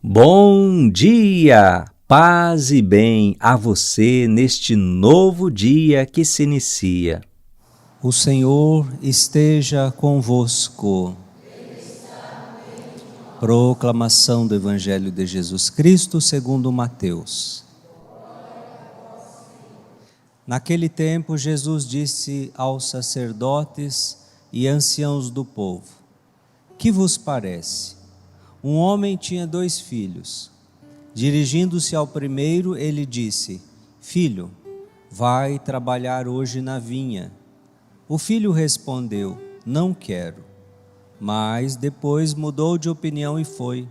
Bom dia, paz e bem a você neste novo dia que se inicia. O Senhor esteja convosco. Proclamação do Evangelho de Jesus Cristo segundo Mateus. Naquele tempo, Jesus disse aos sacerdotes e anciãos do povo: Que vos parece? Um homem tinha 2 filhos. Dirigindo-se ao primeiro, ele disse: Filho, vai trabalhar hoje na vinha. O filho respondeu: Não quero. Mas depois mudou de opinião e foi.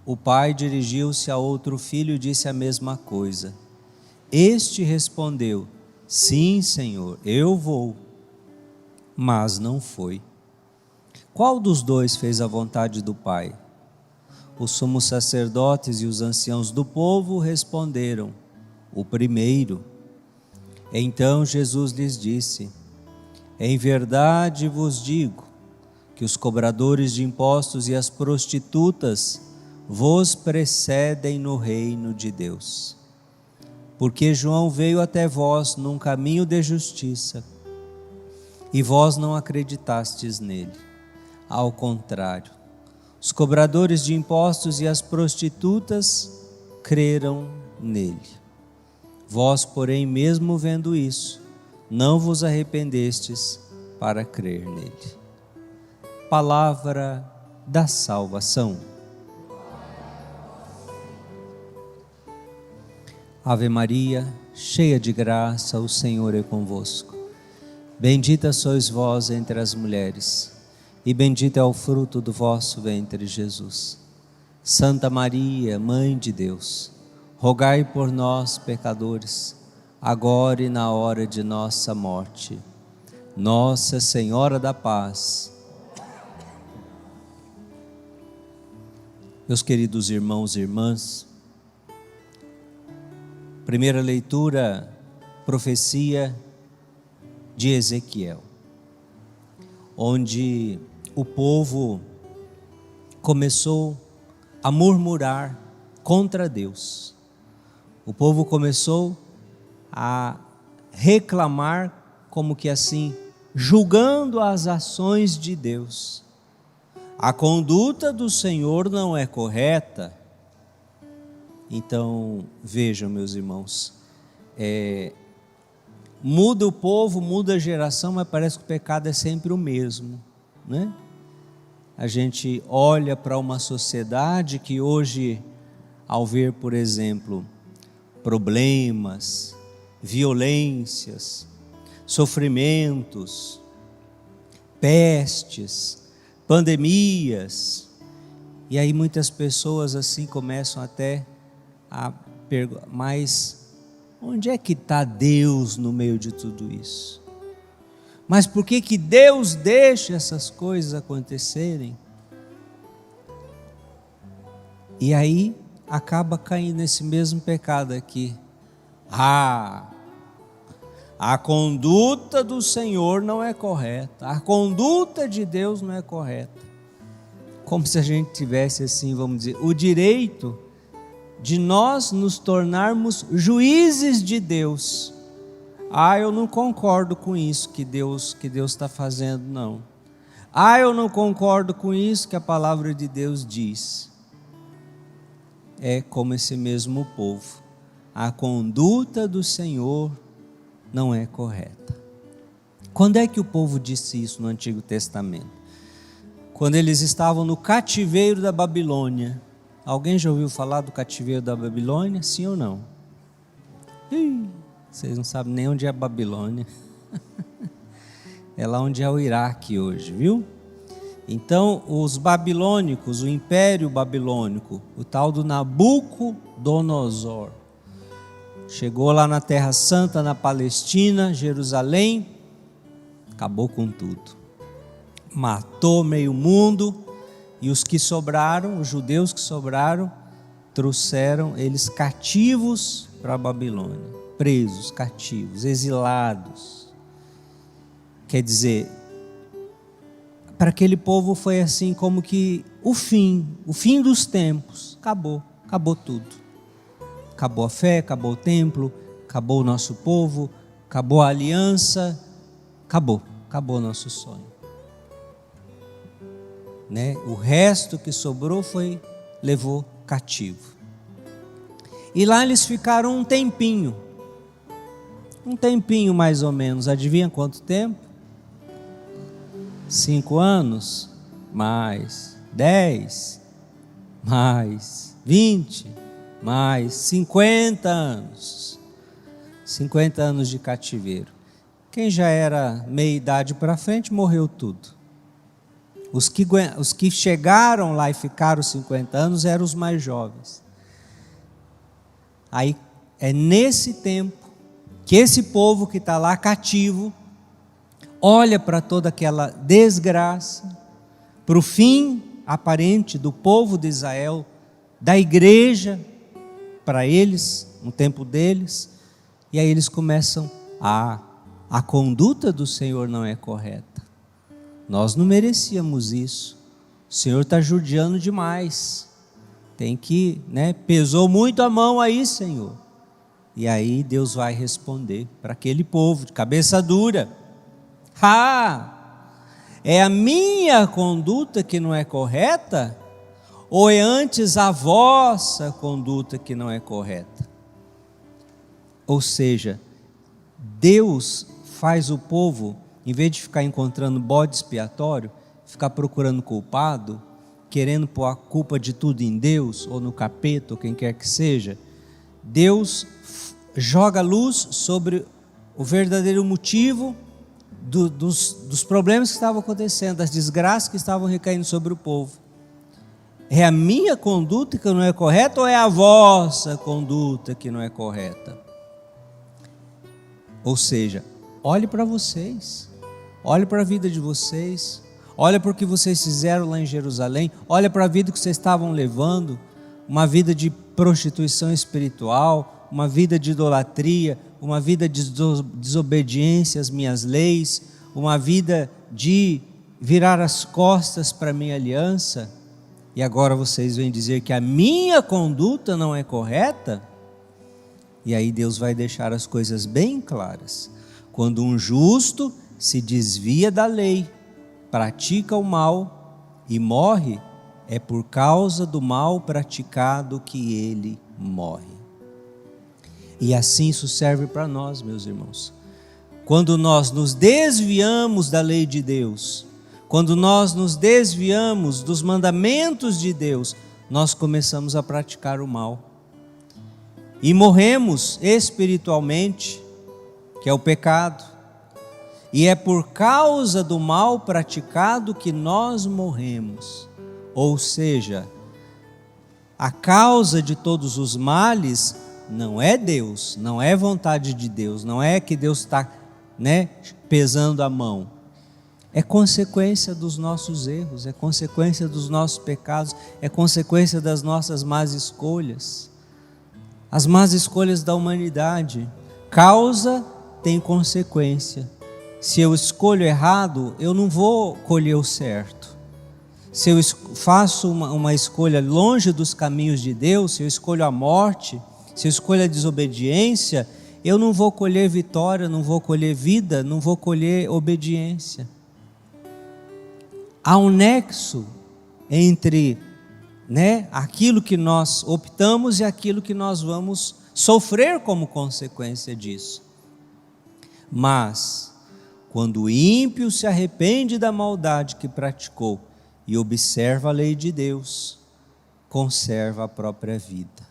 O pai dirigiu-se a outro filho e disse a mesma coisa. Este respondeu: Sim, Senhor, eu vou. Mas não foi. Qual dos 2 fez a vontade do pai? Os sumos sacerdotes e os anciãos do povo responderam: O primeiro. Então Jesus lhes disse: Em verdade vos digo que os cobradores de impostos e as prostitutas vos precedem no reino de Deus. Porque João veio até vós num caminho de justiça, e vós não acreditastes nele. Ao contrário, os cobradores de impostos e as prostitutas creram nele. Vós, porém, mesmo vendo isso, não vos arrependestes para crer nele. Palavra da salvação. Ave Maria, cheia de graça, o Senhor é convosco. Bendita sois vós entre as mulheres, e bendito é o fruto do vosso ventre, Jesus. Santa Maria, Mãe de Deus, rogai por nós, pecadores, agora e na hora de nossa morte. Nossa Senhora da Paz. Meus queridos irmãos e irmãs, primeira leitura, profecia de Ezequiel, onde o povo começou a murmurar contra Deus. O povo começou a reclamar, como que assim, julgando as ações de Deus. A conduta do Senhor não é correta. Então, vejam, meus irmãos, muda o povo, muda a geração, mas parece que o pecado é sempre o mesmo, né? A gente olha para uma sociedade que hoje, ao ver, por exemplo, problemas, violências, sofrimentos, pestes, pandemias, e aí muitas pessoas assim começam até a perguntar: mas onde é que está Deus no meio de tudo isso? Mas por que Deus deixa essas coisas acontecerem? E aí acaba caindo nesse mesmo pecado aqui. A conduta do Senhor não é correta, a conduta de Deus não é correta. Como se a gente tivesse assim, vamos dizer, o direito de nós nos tornarmos juízes de Deus. Eu não concordo com isso que Deus está fazendo, não. Eu não concordo com isso que a palavra de Deus diz. É como esse mesmo povo. A conduta do Senhor não é correta. Quando é que o povo disse isso no Antigo Testamento? Quando eles estavam no cativeiro da Babilônia. Alguém já ouviu falar do cativeiro da Babilônia? Sim ou não? Vocês não sabem nem onde é a Babilônia. É lá onde é o Iraque hoje, viu? Então, os babilônicos, o Império Babilônico, o tal do Nabucodonosor, chegou lá na Terra Santa, na Palestina, Jerusalém, acabou com tudo. Matou meio mundo, e os que sobraram, os judeus que sobraram, trouxeram eles cativos para a Babilônia, presos, cativos, exilados. Quer dizer, para aquele povo foi assim como que o fim dos tempos. acabou tudo. Acabou a fé, acabou o templo, acabou o nosso povo, acabou a aliança, acabou o nosso sonho. Né? O resto que sobrou levou cativo. E lá eles ficaram um tempinho mais ou menos. Adivinha quanto tempo? 5 anos, mais 10, mais 20, mais 50 anos. 50 anos de cativeiro. Quem já era meia idade para frente morreu tudo. Os que chegaram lá e ficaram 50 anos eram os mais jovens. Aí é nesse tempo que esse povo que está lá cativo olha para toda aquela desgraça, para o fim aparente do povo de Israel, da igreja, para eles, no tempo deles, e aí eles começam a conduta do Senhor não é correta. Nós não merecíamos isso. O Senhor está judiando demais. Tem que, pesou muito a mão aí, Senhor. E aí Deus vai responder para aquele povo de cabeça dura. É a minha conduta que não é correta? Ou é antes a vossa conduta que não é correta? Ou seja, Deus faz o povo, em vez de ficar encontrando bode expiatório, ficar procurando culpado, querendo pôr a culpa de tudo em Deus, ou no capeta, ou quem quer que seja, Deus joga luz sobre o verdadeiro motivo dos problemas que estavam acontecendo, das desgraças que estavam recaindo sobre o povo. É a minha conduta que não é correta, ou é a vossa conduta que não é correta? Ou seja, olhe para vocês, olhe para a vida de vocês, olha para o que vocês fizeram lá em Jerusalém, olha para a vida que vocês estavam levando, uma vida de prostituição espiritual, uma vida de idolatria, uma vida de desobediência às minhas leis, uma vida de virar as costas para a minha aliança, e agora vocês vêm dizer que a minha conduta não é correta? E aí Deus vai deixar as coisas bem claras. Quando um justo se desvia da lei, pratica o mal e morre, é por causa do mal praticado que ele morre. E assim isso serve para nós, meus irmãos. Quando nós nos desviamos da lei de Deus, quando nós nos desviamos dos mandamentos de Deus, nós começamos a praticar o mal. E morremos espiritualmente, que é o pecado. E é por causa do mal praticado que nós morremos. Ou seja, a causa de todos os males não é Deus, não é vontade de Deus, não é que Deus está, pesando a mão. É consequência dos nossos erros, é consequência dos nossos pecados, é consequência das nossas más escolhas. As más escolhas da humanidade. Causa tem consequência. Se eu escolho errado, eu não vou colher o certo. Se eu faço uma escolha longe dos caminhos de Deus, se eu escolho a morte, se eu escolho a desobediência, eu não vou colher vitória, não vou colher vida, não vou colher obediência. Há um nexo entre aquilo que nós optamos e aquilo que nós vamos sofrer como consequência disso. Mas, quando o ímpio se arrepende da maldade que praticou e observa a lei de Deus, conserva a própria vida.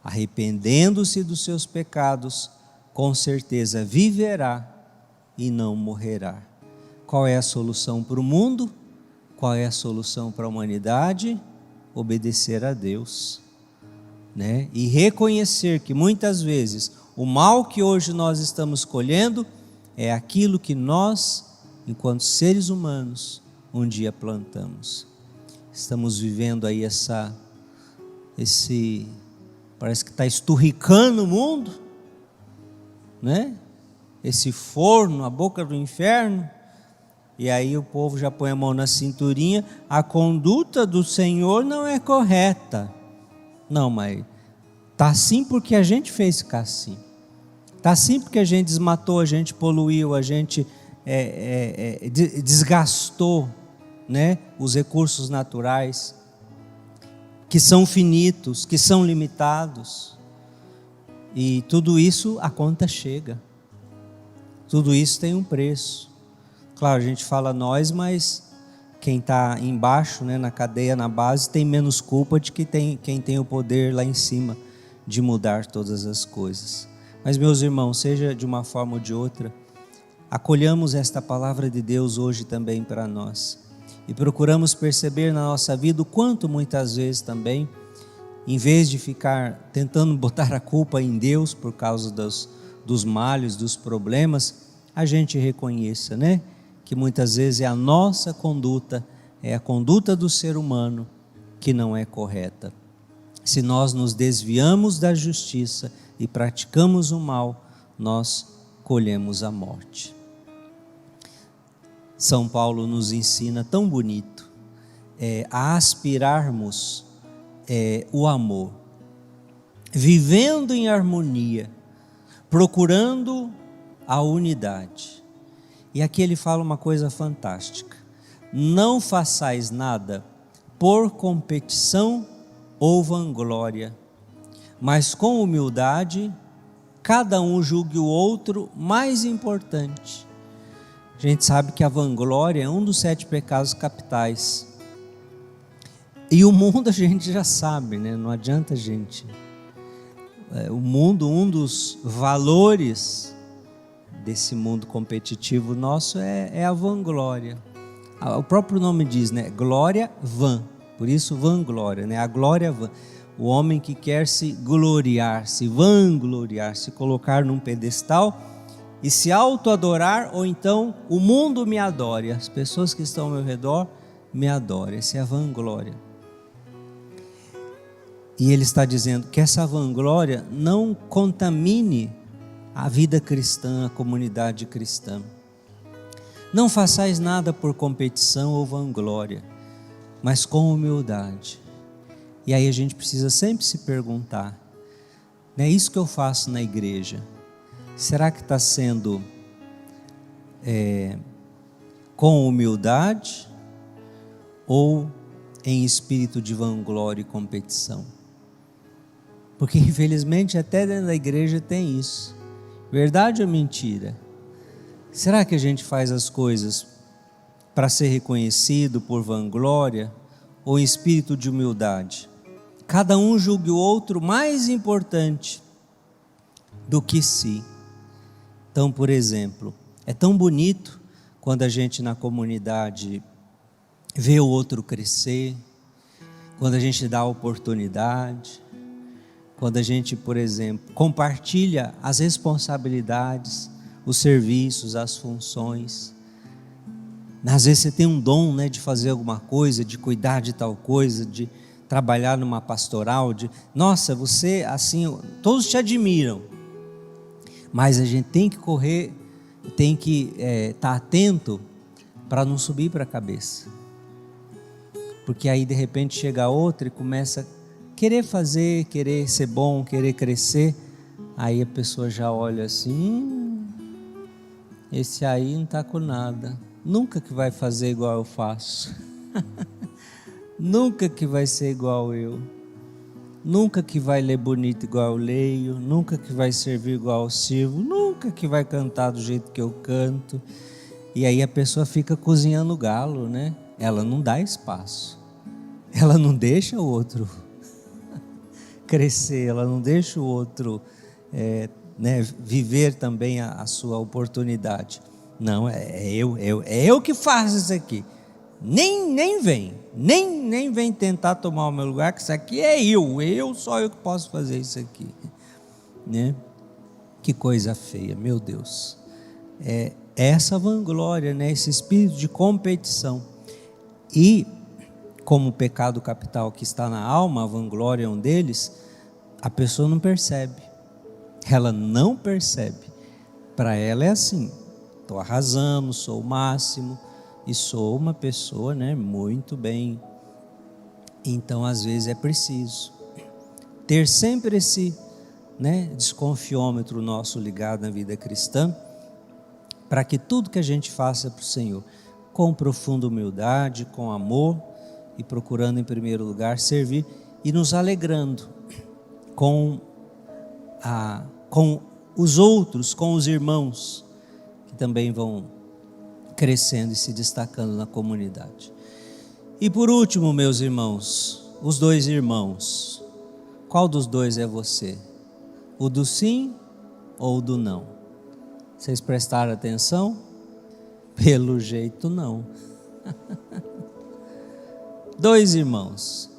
Arrependendo-se dos seus pecados, com certeza viverá e não morrerá. Qual é a solução para o mundo? Qual é a solução para a humanidade? Obedecer a Deus, e reconhecer que muitas vezes o mal que hoje nós estamos colhendo é aquilo que nós, enquanto seres humanos, um dia plantamos. Estamos vivendo aí parece que está esturricando o mundo, esse forno, a boca do inferno. E aí o povo já põe a mão na cinturinha, a conduta do Senhor não é correta. Não, mas tá assim porque a gente fez ficar assim. Tá assim porque a gente desmatou, a gente poluiu, a gente desgastou, né, os recursos naturais, que são finitos, que são limitados. E tudo isso, a conta chega. Tudo isso tem um preço. Claro, a gente fala nós, mas quem está embaixo, né, na cadeia, na base, tem menos culpa de que quem tem o poder lá em cima de mudar todas as coisas. Mas, meus irmãos, seja de uma forma ou de outra, acolhamos esta palavra de Deus hoje também para nós. E procuramos perceber na nossa vida o quanto muitas vezes também, em vez de ficar tentando botar a culpa em Deus por causa dos males, dos problemas, a gente reconheça, né? Que muitas vezes é a nossa conduta, é a conduta do ser humano que não é correta. Se nós nos desviamos da justiça e praticamos o mal, nós colhemos a morte. São Paulo nos ensina tão bonito a aspirarmos o amor, vivendo em harmonia, procurando a unidade. E aqui ele fala uma coisa fantástica: não façais nada por competição ou vanglória, mas com humildade, cada um julgue o outro mais importante. A gente sabe que a vanglória é um dos 7 pecados capitais. E o mundo a gente já sabe, né? Não adianta a gente. O mundo, um dos valores desse mundo competitivo nosso é a vanglória. O próprio nome diz, né? Glória vã. Por isso vanglória, né? A glória vã. O homem que quer se gloriar, se vangloriar, se colocar num pedestal e se auto-adorar, ou então o mundo me adore, as pessoas que estão ao meu redor me adorem. Essa é a vanglória. E ele está dizendo que essa vanglória não contamine a vida cristã, a comunidade cristã. Não façais nada por competição ou vanglória, mas com humildade. E aí a gente precisa sempre se perguntar, não é isso que eu faço na igreja? Será que está sendo com humildade ou em espírito de vanglória e competição? Porque infelizmente até dentro da igreja tem isso. Verdade ou mentira? Será que a gente faz as coisas para ser reconhecido por vanglória ou em espírito de humildade? Cada um julgue o outro mais importante do que si. Então, por exemplo, é tão bonito quando a gente na comunidade vê o outro crescer, quando a gente dá a oportunidade, quando a gente, por exemplo, compartilha as responsabilidades, os serviços, as funções. Às vezes você tem um dom, né, de fazer alguma coisa, de cuidar de tal coisa, de trabalhar numa pastoral, nossa, você assim, todos te admiram, mas a gente tem que correr, tem que estar atento para não subir para a cabeça, porque aí de repente chega outro e começa a querer fazer, querer ser bom, querer crescer, aí a pessoa já olha assim, esse aí não está com nada, nunca que vai fazer igual eu faço, nunca que vai ser igual eu, nunca que vai ler bonito igual eu leio, nunca que vai servir igual eu sirvo, nunca que vai cantar do jeito que eu canto. E aí a pessoa fica cozinhando galo, né? Ela não dá espaço, ela não deixa o outro crescer, ela não deixa o outro viver também a sua oportunidade. Não, é eu que faço isso aqui. Nem vem tentar tomar o meu lugar, que isso aqui é só eu que posso fazer isso aqui, né? Que coisa feia, meu Deus. É essa vanglória, né? Esse espírito de competição. E como o pecado capital que está na alma, a vanglória é um deles, a pessoa não percebe. Ela não percebe. Para ela é assim: estou arrasando, sou o máximo e sou uma pessoa, né, muito bem. Então às vezes é preciso ter sempre esse, desconfiômetro nosso ligado na vida cristã, para que tudo que a gente faça para o Senhor, com profunda humildade, com amor, e procurando em primeiro lugar servir, e nos alegrando com os outros, com os irmãos, que também vão crescendo e se destacando na comunidade. E por último, meus irmãos, os dois irmãos, qual dos dois é você? O do sim ou o do não? Vocês prestaram atenção? Pelo jeito não. Dois irmãos.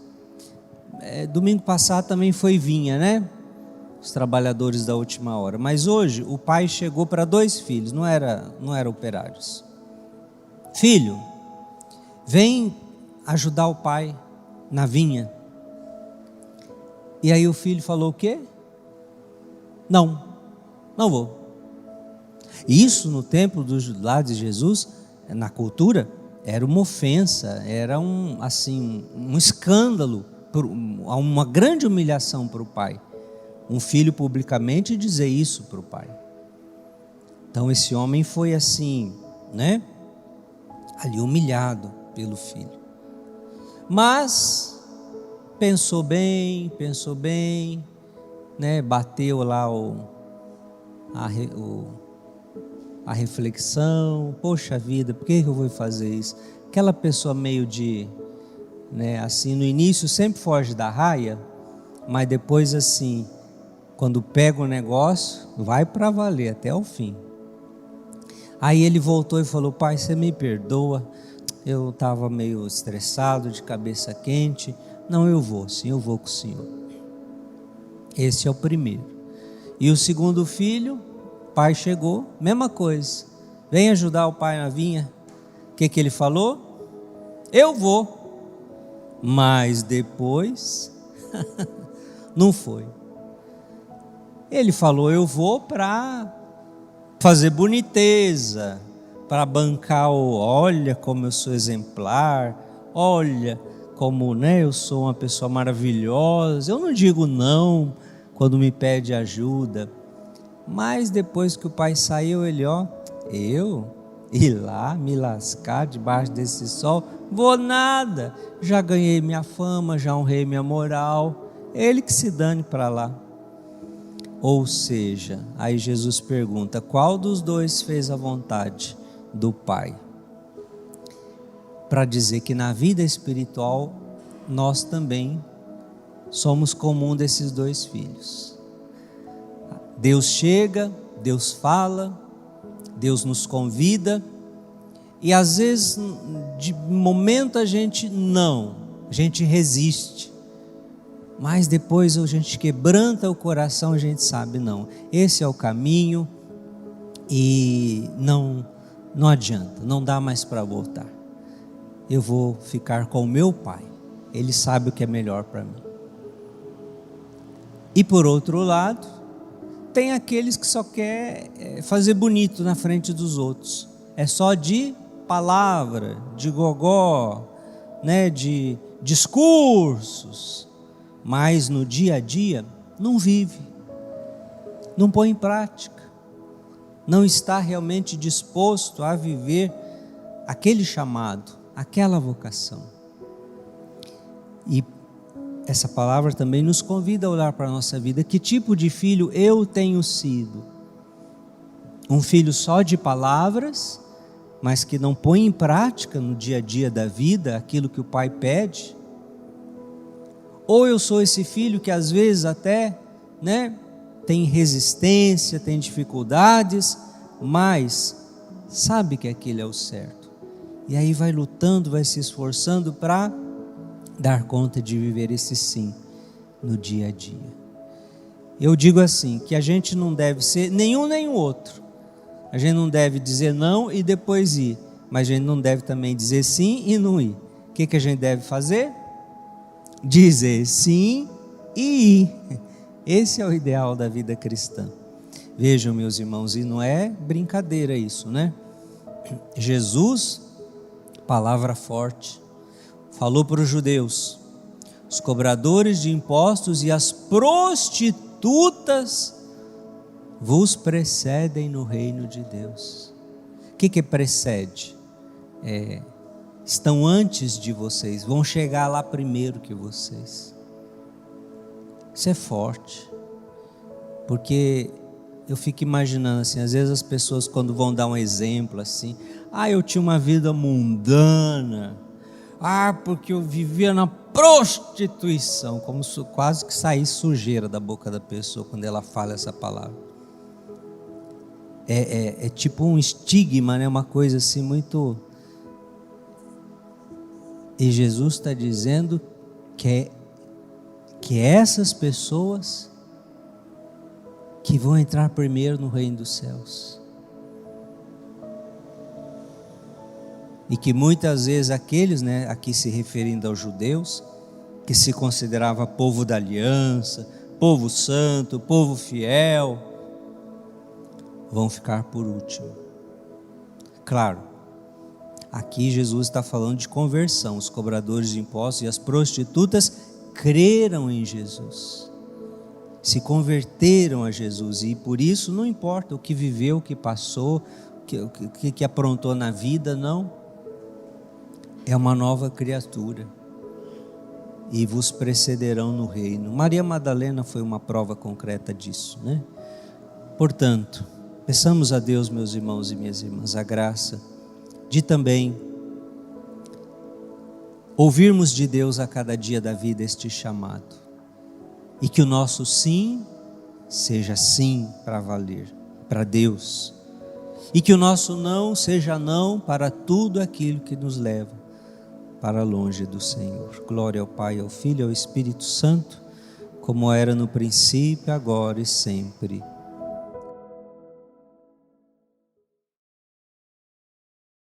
Domingo passado também foi vinha, né? Os trabalhadores da última hora. Mas hoje o pai chegou para dois filhos, não era operários. Filho, vem ajudar o pai na vinha. E aí o filho falou o quê? Não vou. Isso no tempo lá de Jesus, na cultura, era uma ofensa, era um escândalo, uma grande humilhação para o pai. Um filho publicamente dizer isso para o pai. Então esse homem foi assim, ali humilhado pelo filho. Mas pensou bem, bateu lá a reflexão, poxa vida, por que eu vou fazer isso? Aquela pessoa meio assim, no início sempre foge da raia, mas depois assim, quando pega o negócio, vai para valer até o fim. Aí ele voltou e falou: pai, você me perdoa, eu estava meio estressado, de cabeça quente. Não, eu vou, sim, eu vou com o senhor. Esse é o primeiro. E o segundo filho, o pai chegou, mesma coisa, vem ajudar o pai na vinha. O que ele falou? Eu vou. Mas depois não foi. Ele falou: eu vou para fazer boniteza, para bancar olha como eu sou exemplar, olha como eu sou uma pessoa maravilhosa. Eu não digo não quando me pede ajuda. Mas depois que o pai saiu, ele eu ir lá me lascar debaixo desse sol, vou nada, já ganhei minha fama, já honrei minha moral, ele que se dane para lá. Ou seja, aí Jesus pergunta: qual dos dois fez a vontade do Pai? Para dizer que na vida espiritual nós também somos como um desses dois filhos. Deus chega, Deus fala, Deus nos convida, e às vezes de momento a gente resiste, mas depois a gente quebranta o coração, a gente sabe, não, esse é o caminho e não adianta, não dá mais para voltar. Eu vou ficar com o meu pai, ele sabe o que é melhor para mim. E por outro lado, tem aqueles que só quer fazer bonito na frente dos outros, é só de palavra, de gogó, de discursos, mas no dia a dia não vive, não põe em prática, não está realmente disposto a viver aquele chamado, aquela vocação. E essa palavra também nos convida a olhar para a nossa vida. Que tipo de filho eu tenho sido? Um filho só de palavras, mas que não põe em prática no dia a dia da vida aquilo que o pai pede? Ou eu sou esse filho que às vezes até tem resistência, tem dificuldades, mas sabe que aquilo é o certo, e aí vai lutando, vai se esforçando para dar conta de viver esse sim no dia a dia. Eu digo assim, que a gente não deve ser nenhum nem o outro. A gente não deve dizer não e depois ir, mas a gente não deve também dizer sim e não ir. O que a gente deve fazer? Dizer sim e ir. Esse é o ideal da vida cristã. Vejam, meus irmãos, e não é brincadeira isso, Jesus, palavra forte, falou para os judeus: os cobradores de impostos e as prostitutas vos precedem no reino de Deus. O que precede? Estão antes de vocês, vão chegar lá primeiro que vocês. Isso é forte, porque eu fico imaginando assim, às vezes as pessoas quando vão dar um exemplo assim, eu tinha uma vida mundana, porque eu vivia na prostituição, como se quase que saísse sujeira da boca da pessoa quando ela fala essa palavra. É tipo um estigma, né? Uma coisa assim muito... E Jesus está dizendo que essas pessoas que vão entrar primeiro no reino dos céus. E que muitas vezes aqueles, né, aqui se referindo aos judeus, que se considerava povo da aliança, povo santo, povo fiel, vão ficar por último. Claro, aqui Jesus está falando de conversão. Os cobradores de impostos e as prostitutas creram em Jesus, se converteram a Jesus, e por isso não importa o que viveu, o que passou, o que aprontou na vida, não. É uma nova criatura e vos precederão no reino. Maria Madalena foi uma prova concreta disso, né? Portanto, peçamos a Deus, meus irmãos e minhas irmãs, a graça de também ouvirmos de Deus a cada dia da vida este chamado, e que o nosso sim seja sim para valer, para Deus, e que o nosso não seja não para tudo aquilo que nos leva para longe do Senhor. Glória ao Pai, ao Filho e ao Espírito Santo, como era no princípio, agora e sempre.